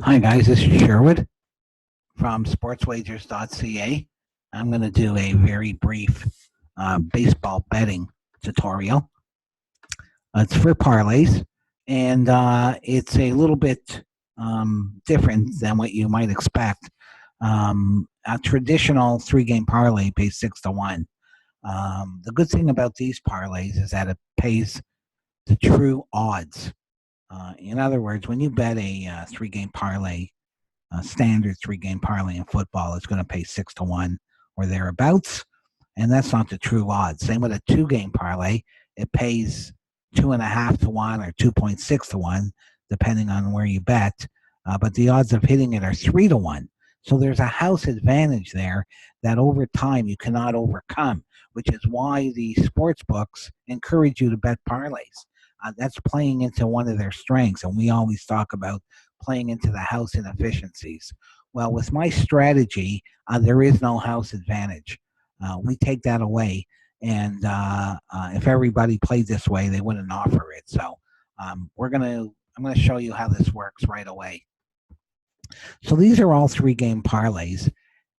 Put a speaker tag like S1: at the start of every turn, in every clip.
S1: Hi guys, this is Sherwood from sportswagers.ca. I'm going to do a very brief baseball betting tutorial. It's for parlays, and it's a little bit different than what you might expect. A traditional three-game parlay pays 6-1. The good thing about these parlays is that it pays the true odds. In other words, when you bet a three-game parlay, standard three-game parlay in football is going to pay 6-1 or thereabouts, and that's not the true odds. Same with a two-game parlay; it pays 2.5-1 or 2.6-1, depending on where you bet. But the odds of hitting it are 3-1. So there's a house advantage there that over time you cannot overcome, which is why the sports books encourage you to bet parlays. That's playing into one of their strengths, and we always talk about playing into the house inefficiencies. Well, with my strategy, there is no house advantage. We take that away, and if everybody played this way, they wouldn't offer it. So I'm gonna show you how this works right away. So these are all three-game parlays,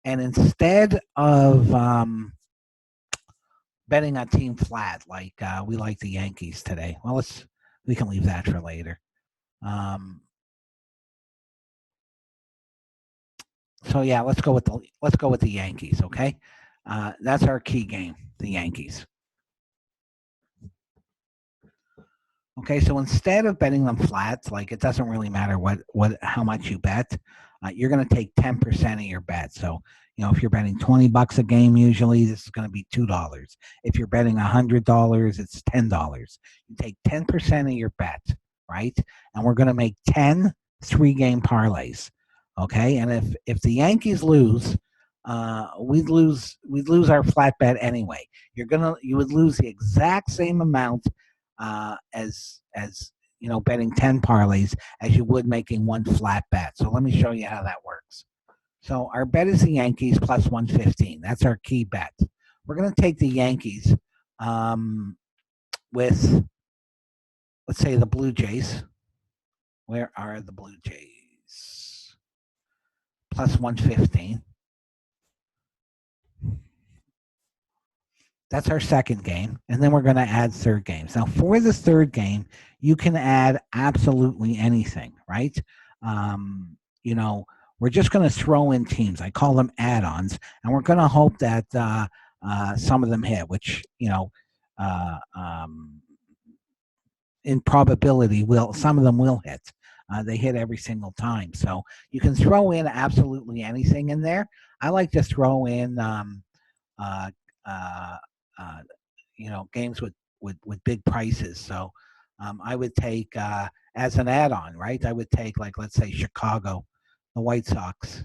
S1: and instead of betting a team flat like we like the Yankees today, well, we can leave that for later. So yeah, let's go with the Yankees. Okay, that's our key game, the Yankees. Okay, so instead of betting them flat, like it doesn't really matter how much you bet, you're going to take 10% of your bet. So if you're betting $20 a game, usually this is going to be $2. If you're betting $100, it's $10. You take 10% of your bet, right? And we're going to make 10 three-game parlays. Okay, and if the Yankees lose, we'd lose our flat bet anyway. You would lose the exact same amount as betting 10 parlays as you would making one flat bet. So let me show you how that works. So our bet is the Yankees plus 115. That's our key bet. We're going to take the Yankees with, let's say, the Blue Jays. Where are the Blue Jays? Plus 115. That's our second game, and then we're going to add third games. Now, for this third game, you can add absolutely anything, right? We're just going to throw in teams. I call them add-ons, and we're going to hope that some of them hit, which, in probability, some of them will hit. They hit every single time. So you can throw in absolutely anything in there. I like to throw in games with big prices. So I would take as an add-on, right? I would take, like, let's say Chicago, the White Sox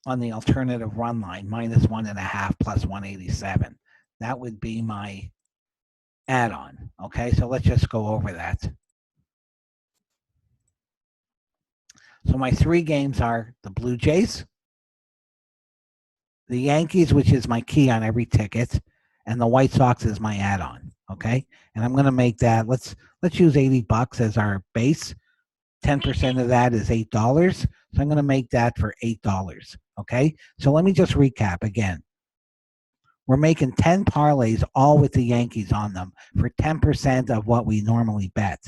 S1: on the alternative run line, minus 1.5 plus 187. That would be my add-on. Okay, so let's just go over that. So my three games are the Blue Jays, the Yankees, which is my key on every ticket, and the White Sox is my add-on. Okay, and I'm going to make that. Let's use $80 as our base. 10% of that is $8. So I'm going to make that for $8. Okay, so let me just recap again. We're making 10 parlays, all with the Yankees on them, for 10% of what we normally bet.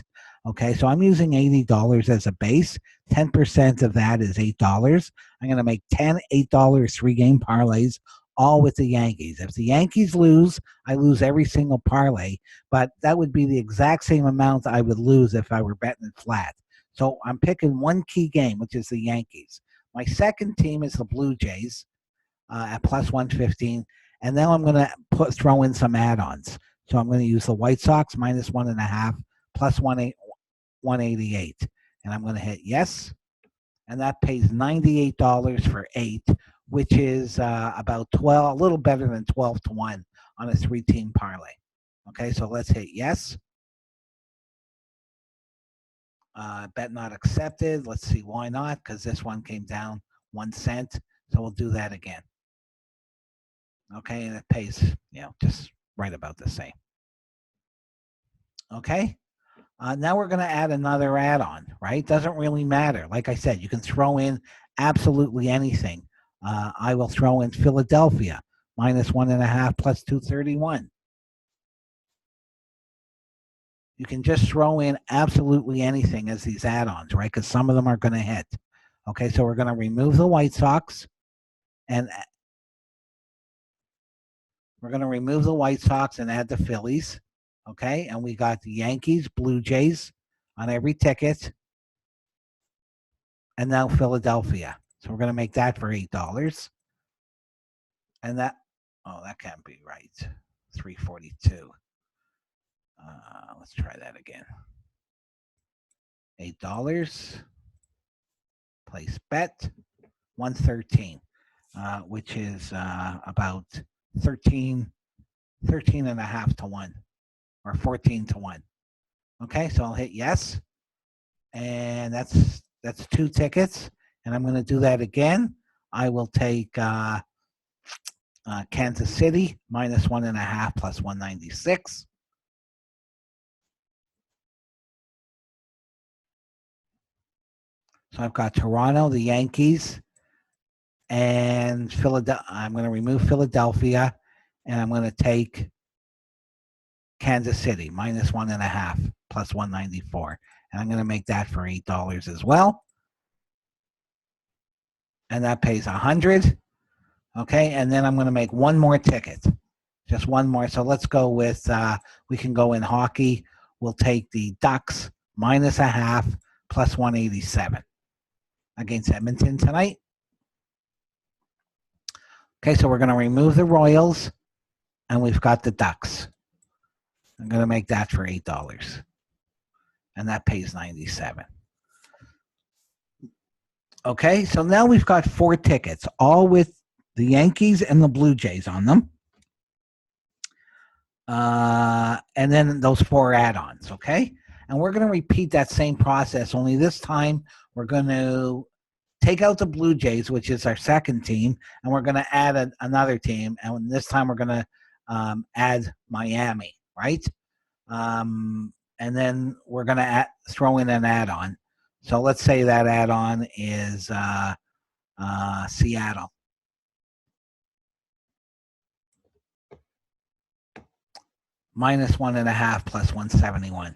S1: Okay, so I'm using $80 as a base. 10% of that is $8. I'm going to make 10 $8 three-game parlays, all with the Yankees. If the Yankees lose, I lose every single parlay, but that would be the exact same amount I would lose if I were betting flat. So I'm picking one key game, which is the Yankees. My second team is the Blue Jays at plus 115. And now I'm going to throw in some add-ons. So I'm going to use the White Sox minus 1.5 plus 188. And I'm going to hit yes. And that pays $98 for 8, which is about 12, a little better than 12-1 on a three-team parlay. Okay, so let's hit yes. Bet not accepted. Let's see why not, because this one came down 1 cent. So we'll do that again. Okay, and it pays, just right about the same. Okay, Now we're going to add another add-on, right? Doesn't really matter. Like I said, you can throw in absolutely anything. I will throw in Philadelphia, -1.5 plus 231. You can just throw in absolutely anything as these add-ons, right? Because some of them are going to hit. Okay, so we're going to remove the White Sox, and we're going to remove the White Sox and add the Phillies. Okay, and we got the Yankees, Blue Jays on every ticket, and now Philadelphia. So we're going to make that for $8. And that, oh, that can't be right. 342. Let's try that again. $8. Place bet 113, which is about 13 and a half to 1 or 14 to 1. Okay, so I'll hit yes. And that's 2 tickets. And I'm going to do that again. I will take Kansas City -1.5 plus 196. So I've got Toronto, the Yankees, and Philadelphia. I'm going to remove Philadelphia, and I'm going to take Kansas City -1.5 plus 194. And I'm going to make that for $8 as well. And that pays 100. Okay, and then I'm going to make one more ticket. Just one more. So let's go with, we can go in hockey. We'll take the Ducks -0.5 plus 187 against Edmonton tonight. Okay, so we're going to remove the Royals, and we've got the Ducks. I'm going to make that for $8, and that pays 97. Okay, so now we've got 4 tickets, all with the Yankees and the Blue Jays on them. And then those 4 add-ons, okay? And we're going to repeat that same process, only this time we're going to take out the Blue Jays, which is our second team, and we're going to add another team. And this time we're going to add Miami, right? And then we're going to throw in an add-on. So let's say that add-on is Seattle. -1.5 plus 171.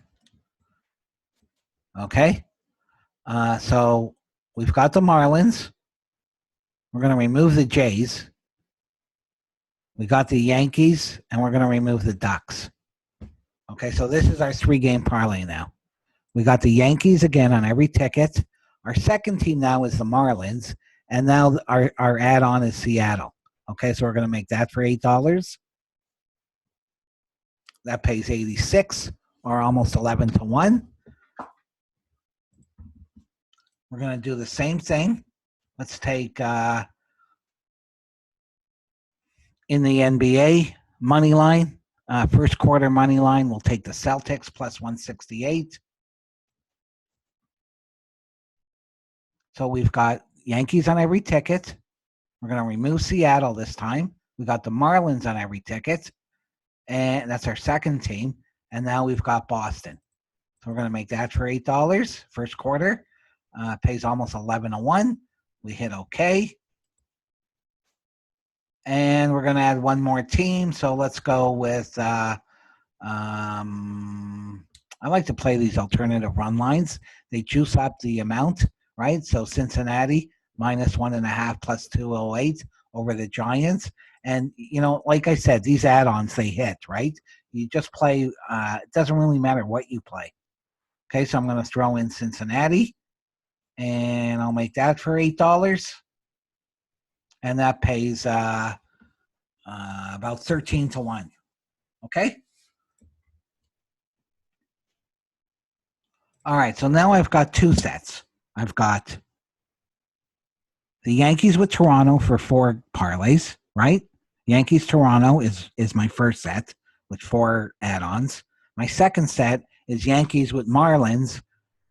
S1: Okay? So we've got the Marlins. We're going to remove the Jays. We got the Yankees, and we're going to remove the Ducks. Okay, so this is our 3-game parlay now. We got the Yankees again on every ticket. Our second team now is the Marlins, and now our add-on is Seattle. Okay, so we're going to make that for $8. That pays 86, or almost 11 to 1. We're going to do the same thing. Let's take in the NBA money line, first quarter money line, we'll take the Celtics plus 168. So we've got Yankees on every ticket. We're going to remove Seattle this time. We got the Marlins on every ticket, and that's our second team. And now we've got Boston. So we're going to make that for $8. First quarter pays almost 11 to 1. We hit OK. And we're going to add one more team. So let's go with, I like to play these alternative run lines. They juice up the amount, right? So Cincinnati -1.5 plus 208 over the Giants. And, you know, like I said, these add-ons, they hit, right? You just play, it doesn't really matter what you play. Okay, so I'm going to throw in Cincinnati, and I'll make that for $8. And that pays about 13 to 1. Okay? All right, so now I've got 2 sets. I've got the Yankees with Toronto for 4 parlays, right? Yankees Toronto is my first set with 4 add-ons. My second set is Yankees with Marlins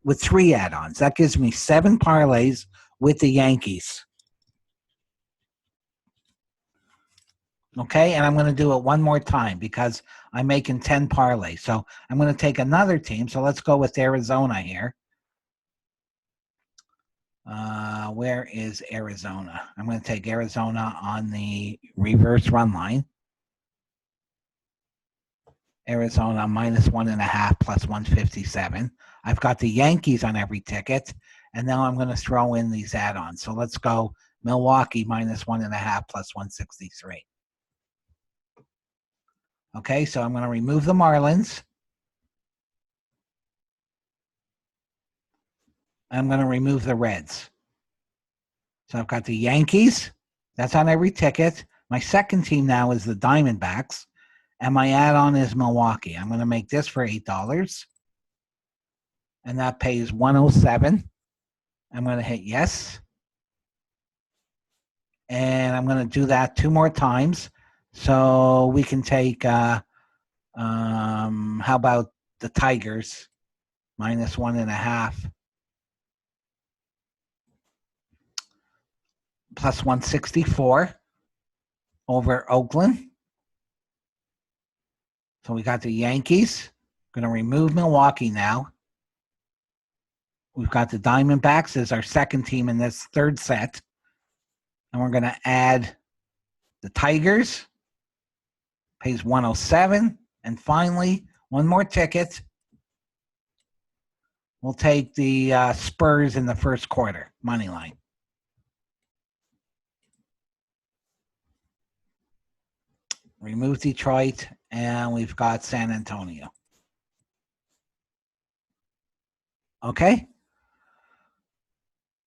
S1: with 3 add-ons. That gives me 7 parlays with the Yankees. Okay, and I'm going to do it one more time because I'm making 10 parlays. So I'm going to take another team. So let's go with Arizona here. Where is Arizona? I'm going to take Arizona on the reverse run line. Arizona minus 1.5 plus 157. I've got the Yankees on every ticket, and now I'm going to throw in these add-ons. So let's go Milwaukee minus 1.5 plus 163. Okay, so I'm going to remove the Marlins. I'm going to remove the Reds. So I've got the Yankees. That's on every ticket. My second team now is the Diamondbacks, and my add-on is Milwaukee. I'm going to make this for $8, and that pays 107. I'm going to hit yes, and I'm going to do that 2 more times. So we can take, how about the Tigers minus 1.5 plus 164 over Oakland. So we got the Yankees. Going to remove Milwaukee now. We've got the Diamondbacks as our second team in this third set. And we're going to add the Tigers. Pays 107. And finally, one more ticket. We'll take the Spurs in the first quarter, money line. Remove Detroit, and we've got San Antonio. Okay?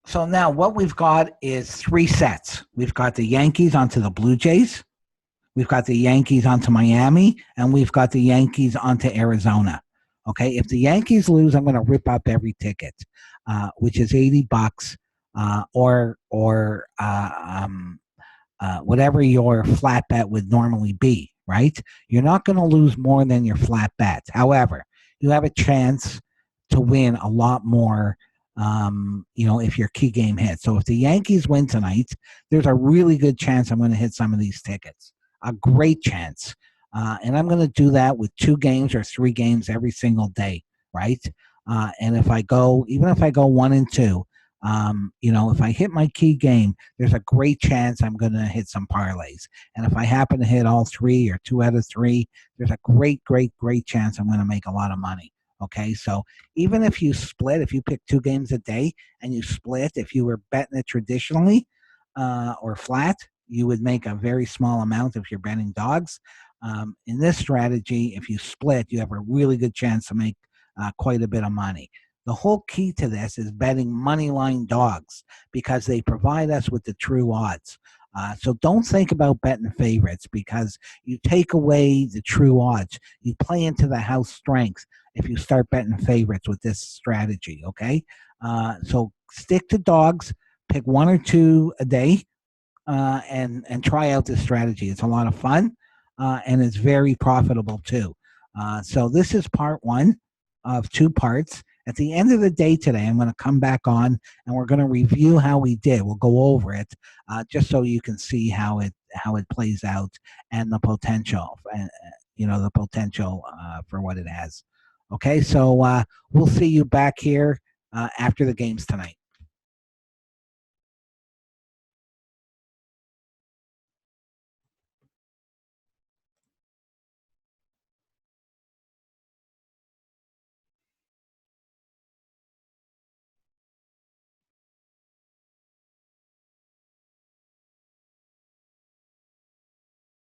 S1: So now what we've got is 3 sets. We've got the Yankees onto the Blue Jays. We've got the Yankees onto Miami, and we've got the Yankees onto Arizona. Okay, if the Yankees lose, I'm going to rip up every ticket, which is $80, or whatever your flat bet would normally be. Right? You're not going to lose more than your flat bet. However, you have a chance to win a lot more. If your key game hits. So if the Yankees win tonight, there's a really good chance I'm going to hit some of these tickets. A great chance. And I'm going to do that with 2 games or 3 games every single day, right? And if I go 1 and 2, if I hit my key game, there's a great chance I'm going to hit some parlays. And if I happen to hit all 3 or 2 out of 3, there's a great chance I'm going to make a lot of money. Okay, so even if you split, if you pick 2 games a day and you split, if you were betting it traditionally or flat, you would make a very small amount if you're betting dogs. In this strategy, if you split, you have a really good chance to make quite a bit of money. The whole key to this is betting money line dogs because they provide us with the true odds. So don't think about betting favorites because you take away the true odds. You play into the house strength if you start betting favorites with this strategy, okay? So stick to dogs, pick 1 or 2 a day, and try out this strategy. It's a lot of fun, and it's very profitable too. So this is part 1 of 2 parts. At the end of the day today, I'm going to come back on and we're going to review how we did. We'll go over it just so you can see how it plays out and the potential, for what it has. Okay, so we'll see you back here after the games tonight.